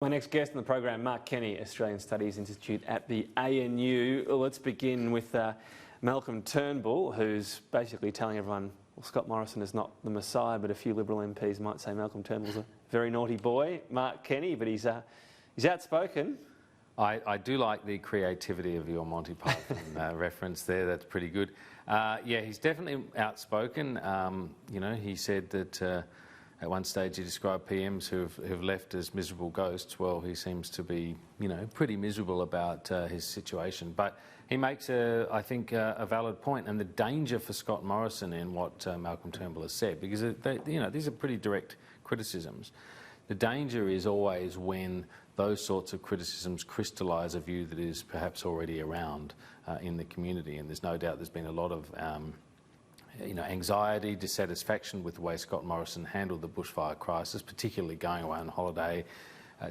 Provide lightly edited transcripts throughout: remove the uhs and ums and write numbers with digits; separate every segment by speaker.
Speaker 1: My next guest on the program, Mark Kenny, Australian Studies Institute at the ANU. Let's begin with Malcolm Turnbull, who's basically telling everyone, well, Scott Morrison is not the Messiah, but a few Liberal MPs might say Malcolm Turnbull's a very naughty boy. Mark Kenny, but he's outspoken.
Speaker 2: I do like the creativity of your Monty Python reference there. That's pretty good. Yeah, he's definitely outspoken. You know, he said that at one stage he described PMs who've left as miserable ghosts. Well, he seems to be, you know, pretty miserable about his situation. But he makes, I think, a valid point, and the danger for Scott Morrison in what Malcolm Turnbull has said, because you know, these are pretty direct criticisms. The danger is always when those sorts of criticisms crystallise a view that is perhaps already around in the community, and there's no doubt there's been a lot of you know, anxiety, dissatisfaction with the way Scott Morrison handled the bushfire crisis, particularly going away on holiday,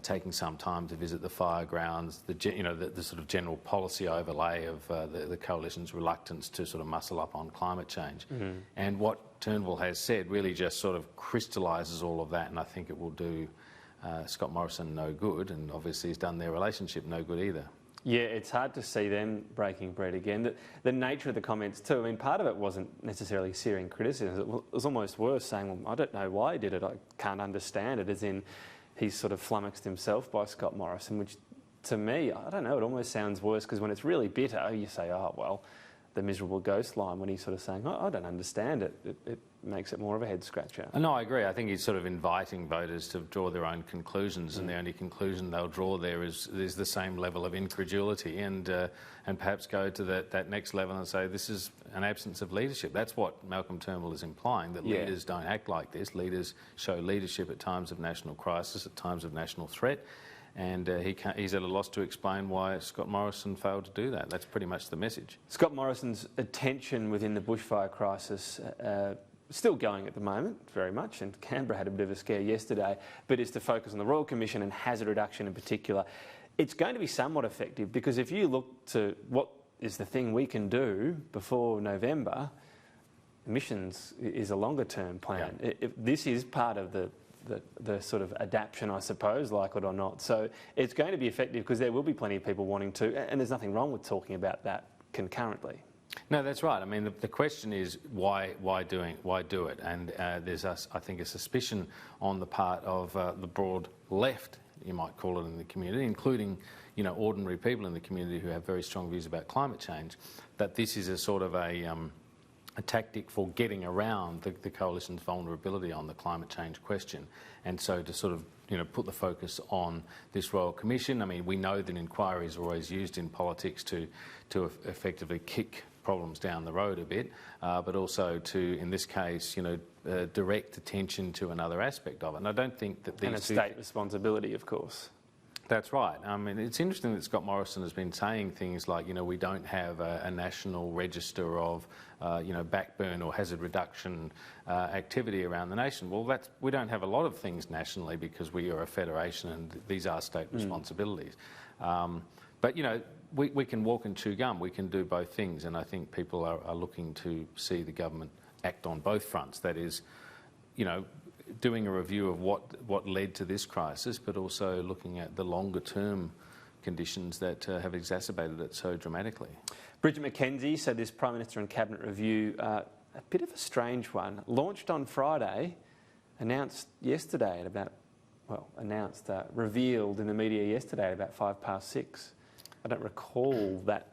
Speaker 2: taking some time to visit the fire grounds, you know, the sort of general policy overlay of the coalition's reluctance to sort of muscle up on climate change. Mm-hmm. And what Turnbull has said really just sort of crystallises all of that, and I think it will do Scott Morrison no good, and obviously he's done their relationship no good either.
Speaker 1: Yeah, it's hard to see them breaking bread again. The nature of the comments too, I mean, part of it wasn't necessarily searing criticism. It was almost worse, saying, well, I don't know why he did it, I can't understand it, as in he's sort of flummoxed himself by Scott Morrison, which to me, I don't know, it almost sounds worse, because when it's really bitter, you say, oh, well, the miserable ghost line, when he's sort of saying, oh, I don't understand it, it makes it more of a head scratcher.
Speaker 2: No, I agree. I think he's sort of inviting voters to draw their own conclusions, and the only conclusion they'll draw there is the same level of incredulity, and perhaps go to that next level and say this is an absence of leadership. That's what Malcolm Turnbull is implying, that leaders don't act like this. Leaders show leadership at times of national crisis, at times of national threat. And he's at a loss to explain why Scott Morrison failed to do that. That's pretty much the message.
Speaker 1: Scott Morrison's attention within the bushfire crisis still going at the moment, very much, and Canberra had a bit of a scare yesterday, but is to focus on the Royal Commission and hazard reduction in particular. It's going to be somewhat effective, because if you look to what is the thing we can do before November, emissions is a longer term plan. Yeah. This is part of the sort of adaptation, I suppose, like it or not. So it's going to be effective, because there will be plenty of people wanting to, and there's nothing wrong with talking about that concurrently.
Speaker 2: No, that's right. I mean, the question is why do it? And there's, I think, a suspicion on the part of the broad left, you might call it, in the community, including, you know, ordinary people in the community who have very strong views about climate change, that this is a sort of a tactic for getting around the coalition's vulnerability on the climate change question, and so to sort of, you know, put the focus on this Royal Commission. I mean, we know that inquiries are always used in politics to effectively kick problems down the road a bit, but also to, in this case, you know, direct attention to another aspect of it. And I don't think that these...
Speaker 1: And a state responsibility, of course.
Speaker 2: That's right. I mean, it's interesting that Scott Morrison has been saying things like, you know, we don't have a national register of, you know, backburn or hazard reduction activity around the nation. Well, we don't have a lot of things nationally, because we are a federation and these are state responsibilities. But, you know, we can walk and chew gum. We can do both things, and I think people are looking to see the government act on both fronts. That is, you know, doing a review of what led to this crisis, but also looking at the longer term conditions that have exacerbated it so dramatically.
Speaker 1: Bridget McKenzie said this Prime Minister and Cabinet review, a bit of a strange one, launched on Friday, announced yesterday at about, well, revealed in the media yesterday at about 6:05. I don't recall that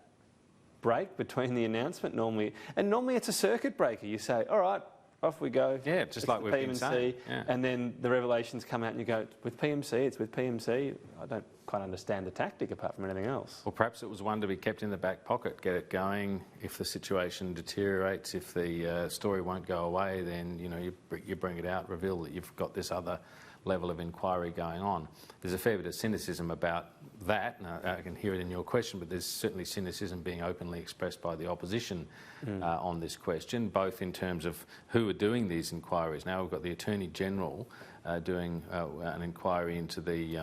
Speaker 1: break between the announcement normally, and normally it's a circuit breaker. You say, all right, off we go.
Speaker 2: Yeah, just like we've been saying. Yeah.
Speaker 1: And then the revelations come out and you go, with PMC, it's with PMC. I don't quite understand the tactic apart from anything else.
Speaker 2: Well, perhaps it was one to be kept in the back pocket, get it going. If the situation deteriorates, if the story won't go away, then, you know, you bring it out, reveal that you've got this other level of inquiry going on. There's a fair bit of cynicism about that, and I can hear it in your question, but there's certainly cynicism being openly expressed by the opposition on this question, both in terms of who are doing these inquiries. Now we've got the Attorney General doing an inquiry into the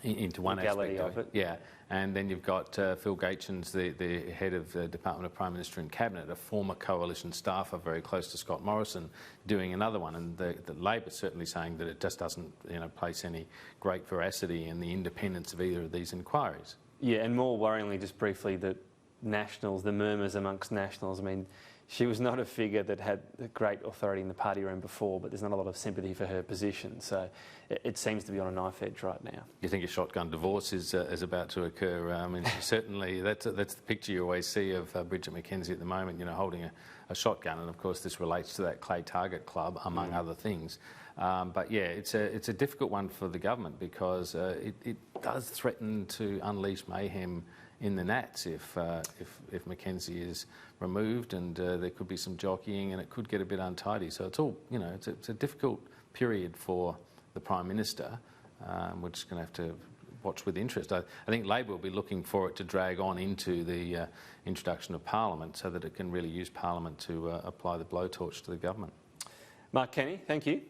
Speaker 2: into one aspect of it. Yeah, and then you've got Phil Gaetjens, the head of the Department of Prime Minister and Cabinet, a former coalition staffer very close to Scott Morrison, doing another one. And the Labor certainly saying that it just doesn't place any great veracity in the independence of either of these inquiries.
Speaker 1: Yeah, and more worryingly, just briefly, that Nationals, the murmurs amongst Nationals, I mean, she was not a figure that had great authority in the party room before, but there's not a lot of sympathy for her position. So it seems to be on a knife edge right now.
Speaker 2: You think a shotgun divorce is about to occur? I mean, certainly that's the picture you always see of Bridget McKenzie at the moment, holding a shotgun. And of course, this relates to that Clay Target Club, among other things. But yeah, it's a difficult one for the government because it does threaten to unleash mayhem in the Nats if McKenzie is removed, and there could be some jockeying, and it could get a bit untidy. So it's all it's a difficult period for the Prime Minister. We're just going to have to watch with interest. I think Labor will be looking for it to drag on into the introduction of Parliament, so that it can really use Parliament to apply the blowtorch to the government.
Speaker 1: Mark Kenny, thank you.